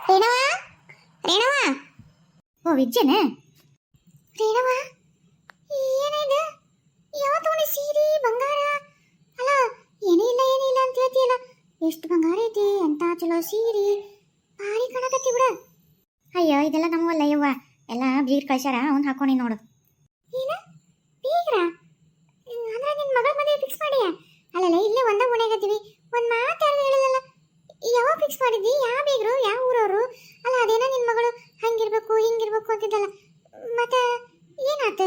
ರೇಣವಾ ರೇಣವಾ ಓ ವಿಜ್ಜನೆ ರೇಣವಾ ಏನಿದೆ ಯಾವತ್ತು ಸೀರೆ ಬಂಗಾರ ಅಲ್ಲ ಏನಿಲ್ಲ ಅಂತ ಹೇಳ್ತೀಯಲ್ಲ ಎಷ್ಟು ಬಂಗಾರ ಐತಿ ಎಂತ ಚಲೋ ಸೀರೆ ಭಾರಿ ಕಾಣಕತ್ತಿ ಬಿಡ ಅಯ್ಯೋ ಇದೆಲ್ಲ ನಮ್ಮಲ್ಲ ಯವ್ವ ಎಲ್ಲ ಬೀರ್ ಕಳ್ಸ್ಯಾರ ಅವ್ನು ಹಾಕೊಂಡಿ ನೋಡು. ಏನ ಬೀಗ್ರ ಅಂದ್ರೆ ನಿನ್ನ ಮಗಳ ಮದುವೆ ಫಿಕ್ಸ್ ಮಾಡಿಯ ಅಲ್ಲಲ್ಲ ಇಲ್ಲೇ ಒಂದ ಮನೆಗತ್ತೀವಿ ಒಂದು ಮಾತು ಯಾರು ಹೇಳಿಲ್ಲಲ್ಲ ಯಾವಾಗ ಫಿಕ್ಸ್ ಮಾಡಿದ್ದಿ ಯಾವ ಬೀಗ್ರು ಯಾವ ಊರವರು ಅಲ್ಲ ಅದೇನ ನಿನ್ನ ಮಗಳು ಹಂಗಿರ್ಬೇಕು ಹಿಂಗಿರ್ಬೇಕು ಅಂತಿದ್ದಲ್ಲ ಮತ್ತೆ ಏನಾತ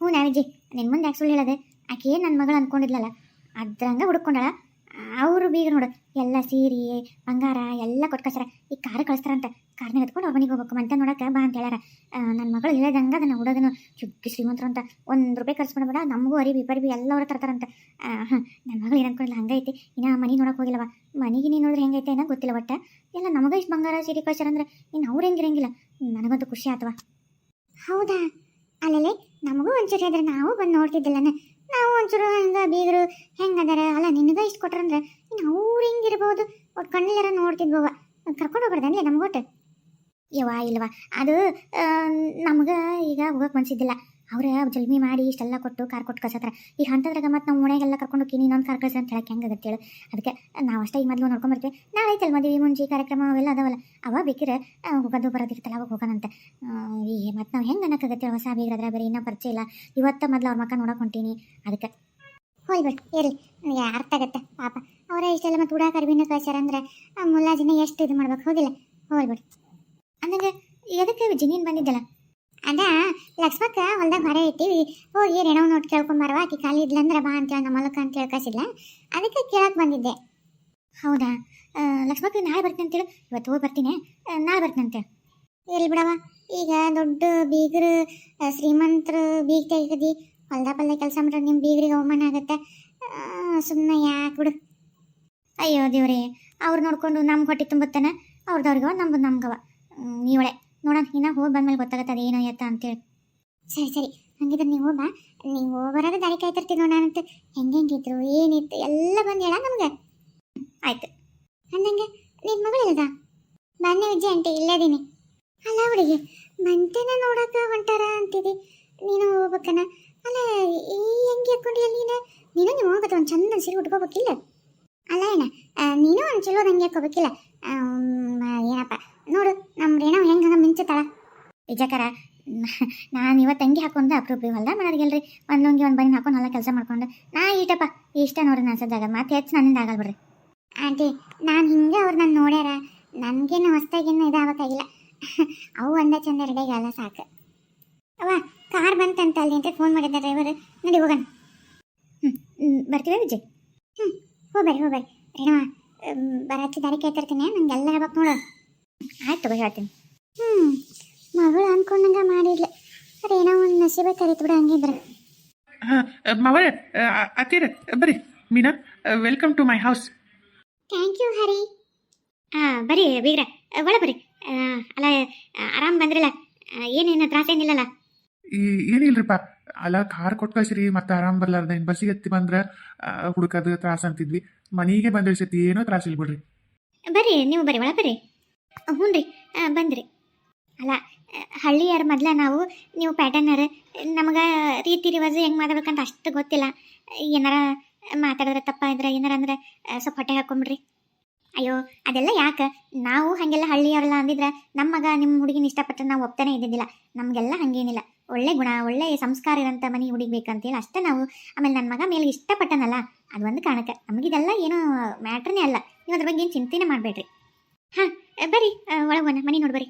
ಹ್ಞೂ ನಾವಿಜ್ಜಿ ನಿನ್ನ ಮುಂದೆ ಯಾಕೆ ಸುಳ್ಳು ಹೇಳದೆ ಆಕೆ ಏನು ನನ್ನ ಮಗಳು ಅಂದ್ಕೊಂಡಿದ್ಲಲ್ಲ ಅದ್ರಂಗ ಹುಡ್ಕೊಂಡಳ ಅವರು ಬೀಗ ನೋಡು ಎಲ್ಲ ಸೀರೆ ಬಂಗಾರ ಎಲ್ಲ ಕೊಟ್ಟು ಕಳ್ಸಾರ ಈ ಕಾರ್ ಕಳಿಸ್ತಾರಂತ ಕಾರ್ನಾಗ ಎತ್ಕೊಂಡು ಅವ್ರ ಮನೆಗೆ ಹೋಗ್ಬೇಕು ಮಂತ ನೋಡಕ್ಕೆ ಬಾ ಅಂತ ಹೇಳ್ಯಾರ. ನನ್ನ ಮಗಳು ಹೇಳ್ದಂಗ ಅದನ್ನ ಹುಡೋದನ್ನು ಚುಗ್ಗಿ ಶ್ರೀಮಂತರು ಅಂತ ₹1 ಖರ್ಚು ನಮಗೂ ಅರಿವಿ ಪರಿವಿ ಎಲ್ಲ ಅವ್ರ ತರ್ತಾರಂತ. ನನ್ನ ಮಗಳು ಏನು ಅನ್ಕೊಂಡಿಲ್ಲ ಹಂಗೈತಿ ಇನ್ನ ಮನೆ ನೋಡಕ್ಕೆ ಹೋಗಿಲ್ಲವ ಮನೆಗೆ ನೀನು ನೋಡಿದ್ರೆ ಹೆಂಗೈತೆ ಏನೋ ಗೊತ್ತಿಲ್ಲ ಒಟ್ಟ ಎಲ್ಲ ನಮಗೆ ಇಷ್ಟು ಬಂಗಾರ ಸೀರೆ ಕಳ್ಸಾರಂದ್ರೆ ಇನ್ನು ಅವ್ರು ಹೆಂಗಿರಂಗಿಲ್ಲ ನನಗಂತೂ ಖುಷಿ ಆತವ. ಹೌದಾ ಅಲ್ಲಲ್ಲೇ ನಮಗೂ ಒಂಚೂರು ಹೇಳಿದ್ರೆ ನಾವು ಬಂದು ನೋಡ್ತಿದ್ದಿಲ್ಲನ ನಾವು ಒಂಚೂರು ಹಂಗ ಬೀಗರು ಹೆಂಗದಾರ ಅಲ್ಲ ನಿನಗ ಇಷ್ಟು ಕೊಟ್ರಂದ್ರೆ ಇನ್ನು ಅವ್ರು ಹೆಂಗಿರ್ಬೋದು ಒಟ್ಟು ಕಣ್ಣೆಲ್ಲರ ನೋಡ್ತಿದ್ವವ ಕರ್ಕೊಂಡು ಹೋಗ್ಬಾರ್ದನ್ಲೇ ನಮ್ಗೊಟ್ಟು ಯವ್ವ ಇಲ್ವಾ ಅದು ನಮ್ಗೆ ಈಗ ಹೋಗಕ್ಕೆ ಮನ್ಸಿದ್ದಿಲ್ಲ ಅವ್ರ ಜಲ್ಮಿ ಮಾಡಿ ಇಷ್ಟೆಲ್ಲ ಕೊಟ್ಟು ಕಾರ್ ಕೊಟ್ಟು ಕಳ್ಸತ್ರ ಈಗ ಅಂತದ್ರಾಗ ಮತ್ತು ನಾವು ಮನೆಗೆಲ್ಲ ಕರ್ಕೊಂಡು ಹೋಗಿ ಇನ್ನೊಂದು ಕಾರ್ ಕಳ್ಸ ಅಂತ ಹೇಳಕ್ಕೆ ಹೆಂಗಾಗತ್ತೆ ಹೇಳು. ಅದಕ್ಕೆ ನಾವು ಅಷ್ಟೇ ಈಗ ಮೊದಲು ನೋಡ್ಕೊಂಬರ್ತೀವಿ ನಾಳೆ ಐತಲ್ಲ ಮದುವೆ ಮುಂಜಿ ಕಾರ್ಯಕ್ರಮ ಅವೆಲ್ಲ ಅದಾವಲ್ಲ ಅವ ಬೇಕಿದ್ರೆ ಹೋಗೋದು ಬರೋದಿರ್ತಲ್ಲ ಅವಾಗ ಹೋಗೋಣಂತೆ. ಈ ಮತ್ತು ನಾವು ಹೆಂಗೆ ಅನ್ನಕ್ಕಾಗತ್ತೆ ಹೊಸ ಬೀಗ್ರದ್ರ ಬೇರೆ ಇನ್ನೂ ಪರಿಚಯ ಇಲ್ಲ ಇವತ್ತು ಮೊದಲು ಅವ್ರ ಮಕ್ಕ ನೋಡಕ್ಕೆ ಹೊಂಟೀನಿ ಅದಕ್ಕೆ ಹೋಯ್ಬಿಡು ಇರಲಿ ನನಗೆ ಅರ್ಥ ಆಗತ್ತೆ ಪಾಪ ಅವರ ಇಷ್ಟೆಲ್ಲ ಮತ್ತು ಉಡಾ ಕರಿಬಿನ ಕಳ್ಸ್ಯಾರ ಅಂದ್ರೆ ಆ ಮುಲ್ಲಾಜಿನ ಎಷ್ಟು ಇದು ಮಾಡ್ಬೇಕು ಹೋಗಿಲ್ಲ ಹೋಗ್ಬಿಡು ಅಂದಂಗೆ ಎದಕ್ಕೆ ಜಿನೀನ್ ಬಂದಿದ್ದಲ್ಲ ಅದ ಲಕ್ಷ್ಮಕ್ಕ ಹೊಲ್ದಾಗ ಹೊರ ಇಟ್ಟಿವಿ ಹೋಗಿ ರೇಣವ್ ನೋಟ್ ಕೇಳ್ಕೊಂಬಾರವ ಆಕಿ ಖಾಲಿ ಇದ್ಲಂದ್ರೆ ಬಾ ಅಂತೇಳಿ ನಮ್ಮ ಹೊಲಕ್ಕೆ ಅಂತ ಕೇಳ್ಕಸಿಲ್ಲ ಅದಕ್ಕೆ ಕೇಳಕ್ಕೆ ಬಂದಿದ್ದೆ. ಹೌದಾ ಲಕ್ಷ್ಮಕ್ಕ ನಾಳೆ ಬರ್ತೀನಿ ಅಂತೇಳಿ ಇವತ್ತು ಹೋಗಿ ಬರ್ತೀನಿ ನಾಳೆ ಬರ್ತೀನಿ ಅಂತೇಳಿ ಇರ್ಲಿ ಬಿಡವ ಈಗ ದೊಡ್ಡ ಬೀಗರು ಶ್ರೀಮಂತರು ಬೀಗ ತೆಗದಿ ಹೊಲ್ದ ಪಲ್ದ ಕೆಲಸ ಮಾಡ್ರೆ ನಿಮ್ಮ ಬೀಗರಿಗೆ ಅವಮಾನ ಆಗುತ್ತೆ ಸುಮ್ಮನೆ ಯಾಕೆ ಬಿಡು. ಅಯ್ಯೋ ದೇವ್ರೇ ಅವ್ರು ನೋಡ್ಕೊಂಡು ನಮ್ಗೆ ಹೊಟ್ಟೆ ತುಂಬುತ್ತಾನೆ ಅವ್ರದವ್ರಿಗವ ನಮ್ಗವ ನೀವಳೆ ನೋಡೋಣ ಇನ್ನ ಹೋಗಿ ಬಂದ್ಮೇಲೆ ಗೊತ್ತಾಗತ್ತೆ ಅದೇನೋ ಎತ್ತ ಅಂತೇಳಿ. ಸರಿ ಸರಿ ಹಂಗಿದ್ರೆ ನೀವು ಹೋಗ ನೀವು ಹೋಗೋರಾಗ ದಾರಿ ಕಾಯ್ತಿರ್ತೀವಿ ನೋಡೋಣಂತ ಹೆಂಗಿದ್ರು ಏನಿತ್ತು ಎಲ್ಲ ಬಂದು ಹೇಳ ನಮ್ಗೆ ಆಯ್ತು. ಅಂದಂಗೆ ನಿನ್ನ ಮಗಳಿಲ್ಲದ ಬನ್ನಿ ವಿಜಯ ಆಂಟಿ ಇಲ್ಲದೀನಿ ಅಲ್ಲ ಹುಡುಗಿ ಮಂಟೆನ ನೋಡಕ್ಕೆ ಹೊಂಟಾರ ಅಂತಿದಿ ನೀನು ಹೋಗ್ಬೇಕನ ಅಲ್ಲ ಈ ಹೆಂಗೆ ಹಾಕೊಂಡಿಲ್ಲ ನೀನು ನೀವು ಹೋಗತ್ತೆ ಒಂದು ಚಂದ ಸೀರೆ ಉಟ್ಕೋಬೇಕಿಲ್ಲ ಅಲ್ಲ ಏನ ನೀನು ಒಂದು ಚಲೋ ಹಂಗೆ ಹಾಕೋಬೇಕಿಲ್ಲ ಏನಪ್ಪ ನೋಡು ನಮ್ಮ ರೇಣವ್ ಹೆಂಗೆ ಹಂಗೆ ಮಿಂಚುತ್ತಾಳ ನಿಜಕರ ನಾನು ಇವತ್ತು ತಂಗಿ ಹಾಕೊಂಡು ಅಪ್ರೂಪ ಹೊಲ್ದ ಮಾಡೋದಿಲ್ರಿ ಒಂದು ಲುಂಗಿ ಒಂದು ಬನ್ನಿ ಹಾಕೊಂಡು ಹೊಲ ಕೆಲಸ ಮಾಡ್ಕೊಂಡು ನಾ ಈಟಪ್ಪ ಇಷ್ಟ ನೋಡ್ರಿ ನಾನು ಸದ್ದಾಗ ಮತ್ತೆ ಹೆಚ್ಚು ನನ್ನಿಂದ ಆಗಲ್ಲ ಬಿಡ್ರಿ. ಆಂಟಿ ನಾನು ಹಿಂಗೆ ಅವ್ರು ನಾನು ನೋಡ್ಯಾರ ನನಗೇನು ಹೊಸ್ದಾಗೇನು ಇದಾಗಬೇಕಾಗಿಲ್ಲ ಅವು ಒಂದೇ ಚಂದ ರೆಡಿಯಾಗಲ್ಲ ಸಾಕು. ಅವ್ವ ಕಾರ್ ಬಂತಂತ ಅಲ್ಲಿ ಅಂತ ಫೋನ್ ಮಾಡಿದ್ದ ಡ್ರೈವರ್ ನಡಿ ಹೋಗೋಣ. ಬರ್ತೀವಿ ವಿಜಯ್ ಹೋಗ್ಬರ್ರಿ ರೇಣವ ಬರಚ್ಚಿ ದಾರಿ ಕೇಳ್ತಿರ್ತೀನಿ ನಂಗೆಲ್ಲ ಹೇಳ್ಬೇಕು ನೋಡು. ಆಯ್ತು ತಗೋ ಹೇಳ್ತೀನಿ. ಮಗಳು ಅನ್ಕೊಂಡಂಗ ಮಾಡಿದ್ಲೆ ರೇಣವ ಒಂದು ನಸೀಬೆ ಕರಿತು ಬಿಡ ಹಂಗಿದ್ರೆ. ಮಾವರೇ ಅತ್ತೀರ ಬರ್ರಿ Meena welcome to my house. Thank you Hari. ಬರ್ರಿ ಬೀಗ್ರ ಒಳ ಬರ್ರಿ. ಅಲ್ಲ ಆರಾಮ್ ಬಂದ್ರಲ್ಲ ಏನೇನು ತ್ರಾಸ ಏನಿಲ್ಲಲ್ಲ? ಏನಿಲ್ರಿಪ್ಪ ಅಲ್ಲ ಕಾರ್ ಕೊಟ್ಟು ಕಳ್ಸಿರಿ ಮತ್ತೆ ಆರಾಮ್ ಬರ್ಲಾರ್ದ ಇನ್ನು ಬಸ್ಸಿಗೆ ಎತ್ತಿ ಬಂದ್ರೆ ಹುಡುಕದು ತ್ರಾಸ ಅಂತಿದ್ವಿ ಮನೆಗೆ ಬಂದ್ರೆ ಸತಿ ಏನೋ ತ್ರಾಸ ಇಲ್ಲ ಬಿಡ್ರಿ. ಬರ್ರಿ ನೀವು ಬರ್ರಿ ಒಳ ಬರ್ರಿ. ಹ್ಞೂ ರೀ ಬಂದ್ರಿ. ಅಲ್ಲ ಹಳ್ಳಿಯರ ಮೊದಲ ನಾವು ನೀವು ಪ್ಯಾಟರ್ನರ್ ನಮಗೆ ರೀತಿ ರಿವಾಜು ಹೆಂಗೆ ಮಾತಾಡ್ಬೇಕಂತ ಅಷ್ಟು ಗೊತ್ತಿಲ್ಲ. ಏನಾರ ಮಾತಾಡಿದ್ರೆ ತಪ್ಪ ಇದ್ರೆ ಏನಾರ ಅಂದ್ರೆ ಸ್ವಲ್ಪ ಹೊಟ್ಟೆ ಹಾಕೊಂಬಿಡ್ರಿ. ಅಯ್ಯೋ ಅದೆಲ್ಲ ಯಾಕೆ ನಾವು ಹಾಗೆಲ್ಲ ಹಳ್ಳಿಯವರೆಲ್ಲ ಅಂದಿದ್ರೆ ನಮ್ಮ ಮಗ ನಿಮ್ಮ ಹುಡುಗಿನ ಇಷ್ಟಪಟ್ಟರೆ ನಾವು ಒಪ್ತಾನೆ ಇದ್ದಿದ್ದಿಲ್ಲ. ನಮಗೆಲ್ಲ ಹಾಗೇನಿಲ್ಲ ಒಳ್ಳೆ ಗುಣ ಒಳ್ಳೆ ಸಂಸ್ಕಾರ ಇರೋಂಥ ಮನೆ ಹುಡುಗಬೇಕಂತೇಳಿ ಅಷ್ಟೇ ನಾವು. ಆಮೇಲೆ ನನ್ನ ಮಗ ಮೇಲೆ ಇಷ್ಟಪಟ್ಟನಲ್ಲ ಅದು ಒಂದು ಕಾರಣಕ್ಕೆ ನಮಗಿದೆಲ್ಲ ಏನೋ ಮ್ಯಾಟ್ರನೇ ಅಲ್ಲ. ನೀವು ಅದ್ರ ಬಗ್ಗೆ ಏನು ಚಿಂತೆನೇ ಮಾಡಬೇಡ್ರಿ. ಹಾಂ ಬರ್ರಿ ಒಳಗೋಣ ಮನೆ ನೋಡ್ಬರಿ.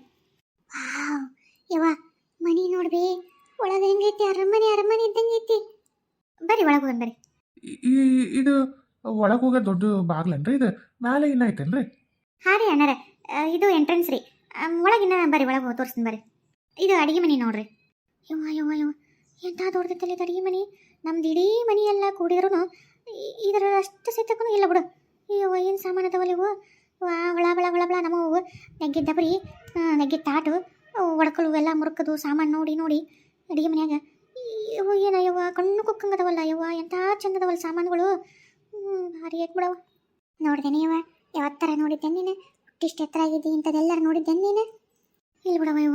ಯವ್ವ ಮನಿ ನೋಡ್ಬಿ ಒಳಗೆ ಹೆಂಗೈತಿ ಅರಮನೆ ಇದ್ದಂಗೈತಿ. ಬರ್ರಿ ಒಳಗೋಣ ಬರ್ರಿ. ಇದು ಒಳಗೆ ಹೋಗೋ ದೊಡ್ಡ ಬಾಗ್ಲನ್ರಿ ಇದು ಮ್ಯಾಲೆ ಏನ ಐತೇನ್ರಿ? ಹಾಂ ರೀ ಅಣ್ಣಾರ ಇದು ಎಂಟ್ರೆನ್ಸ್ ರೀ. ಒಳಗಿನ್ನ ಬರ್ರಿ ಒಳಗೆ ತೋರಿಸ್ತೀನಿ ಬರ್ರಿ. ಇದು ಅಡುಗೆ ಮನೆ ನೋಡ್ರಿ. ಯವ್ವ ಎಂಥ ದೊಡ್ಡದೈತಲ್ಲ ಇದು ಅಡುಗೆ ಮನೆ. ನಮ್ದು ಇಡೀ ಮನೆ ಎಲ್ಲ ಕೂಡಿದ್ರು ಇದರ ಅಷ್ಟು ಸಹಿತಕ್ಕೂ ಇಲ್ಲ ಬಿಡು. ಅಯ್ಯವ್ವ ಏನು ಸಾಮಾನು ಅದಾವಲ್ಲ ಇವು ಹೊಳ ನಮ್ಮವು ನೆಗ್ಗಿದ್ದ ಬರೀ ನೆಗ್ಗಿದ್ದ ತಾಟು ಒಡ್ಕಳು ಎಲ್ಲ ಮುರುಕದು ಸಾಮಾನು ನೋಡಿ ಅಡುಗೆ ಮನ್ಯಾಗ ಏನಯ್ಯವ್ವ ಕಣ್ಣು ಕುಕ್ಕಂಗದವಲ್ಲ ಯವ್ವ ಎಂಥ ಚಂದದವಲ್ಲ ಸಾಮಾನುಗಳು. ಭಾರಿ ಏಕ್ ಬಿಡವ. ನೋಡ್ದೇನೆ ಯವ್ವ ಯಾವತ್ತರ ನೋಡಿದ್ದೆ ನೀನು ಇಷ್ಟಿಷ್ಟು ಎತ್ತರ ಆಗಿದ್ದಿ ಇಂಥದ್ದೆಲ್ಲರೂ ನೋಡಿದ್ದೆ ನೀನು? ಇಲ್ಲಿ ಬಿಡವ ಇವ.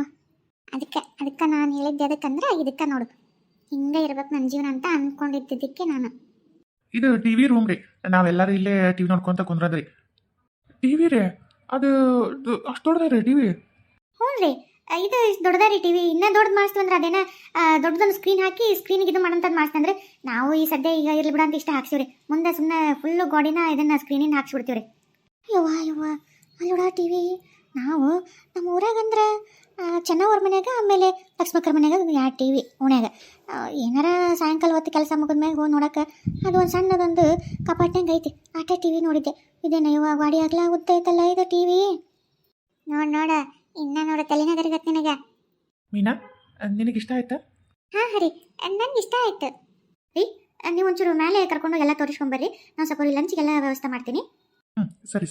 ಅದಕ್ಕೆ ನಾನು ಹೇಳಿದ್ದೆ ಅದಕ್ಕಂದ್ರೆ ಇದಕ್ಕೆ ನೋಡು, ಹಿಂಗೆ ಇರ್ಬೇಕು ನನ್ನ ಜೀವನ ಅಂತ ಅಂದ್ಕೊಂಡಿದ್ದಕ್ಕೆ ನಾನು. ಇದು ಟಿ ವಿ ರೂಮ್ ರೀ, ನಾವೆಲ್ಲರೂ ಇಲ್ಲೇ ಟಿ ವಿ ನೋಡ್ಕೊಂತ ಕುಂದ್ರದ್ರಿ. ಟಿ ವಿ ರೀ, ಅದು ಅಷ್ಟು ದೊಡ್ಡದ ರೀ ಟಿ ವಿ. ಹ್ಞೂ ರೀ, ಇದು ಇಷ್ಟು ದೊಡ್ಡದಾರಿ ಟಿ ವಿ. ಇನ್ನೂ ದೊಡ್ಡದು ಮಾಡಿಸ್ತೀವಿ ಅಂದ್ರೆ ಅದೇನ ದೊಡ್ಡದೊಂದು ಸ್ಕ್ರೀನ್ ಹಾಕಿ ಸ್ಕ್ರೀನಿಗೆ ಇದು ಮಾಡೋಂಥದ್ದು ಮಾಡಿಸ್ತಂದ್ರೆ ನಾವು ಈ ಸದ್ಯ ಈಗ ಇರ್ಲಿ ಬಿಡ ಅಂತ ಇಷ್ಟ ಹಾಕ್ಸಿವ್ರಿ. ಮುಂದೆ ಸುಮ್ಮನೆ ಫುಲ್ಲು ಗೋಡಿನ ಇದನ್ನು ಸ್ಕ್ರೀನಿಂದ ಹಾಕ್ಸ್ಬಿಡ್ತೀವಿ ರೀ. ಯವ್ವ ಅಲ್ಲಿ ನೋಡ ಟಿ ವಿ. ನಾವು ನಮ್ಮ ಊರಾಗಂದ್ರೆ ಚೆನ್ನವ್ರ ಮನ್ಯಾಗ ಆಮೇಲೆ ಲಕ್ಷ್ಮಕ್ಕರ ಮನ್ಯಾಗ ಎರಡು ಟಿ ವಿ ಓಣ್ಯಾಗ. ಏನಾರ ಸಾಯಂಕಾಲ ಹೊತ್ತು ಕೆಲಸ ಮುಗಿದ್ಮ್ಯಾಗ ಹೋಗಿ ನೋಡಕ್ಕೆ ಅದು ಒಂದು ಸಣ್ಣದೊಂದು ಕಪಾಟ್ನಂಗೆ ಐತಿ. ಆಟ ಟಿ ವಿ ನೋಡಿದ್ದೆ. ಇದೇನ ಇವಾಗ ಗಾಡಿ ಆಗ್ಲಾ ಉದ್ದೈತಲ್ಲ ಇದು ಟಿ ವಿ. ನೋಡ ಇನ್ನ ನೋಡು ತಲೆನಗರಿಗತ್ತೆ ನಿನಗೆ. ಮೀನಾ, ನಿನಗೆ ಇಷ್ಟ ಆಯ್ತಾ? ಹಾಂ ಹರಿ, ನಂಗೆ ಇಷ್ಟ ಆಯ್ತು ರೀ. ನೀವು ಒಂಚೂರು ಮೇಲೆ ಕರ್ಕೊಂಡು ಎಲ್ಲ ತೋರಿಸ್ಕೊಂಬರ್ರಿ. ನಾನು ಸ್ವಲ್ಪ ಲಂಚಿಗೆಲ್ಲ ವ್ಯವಸ್ಥೆ ಮಾಡ್ತೀನಿ. ಸರಿ.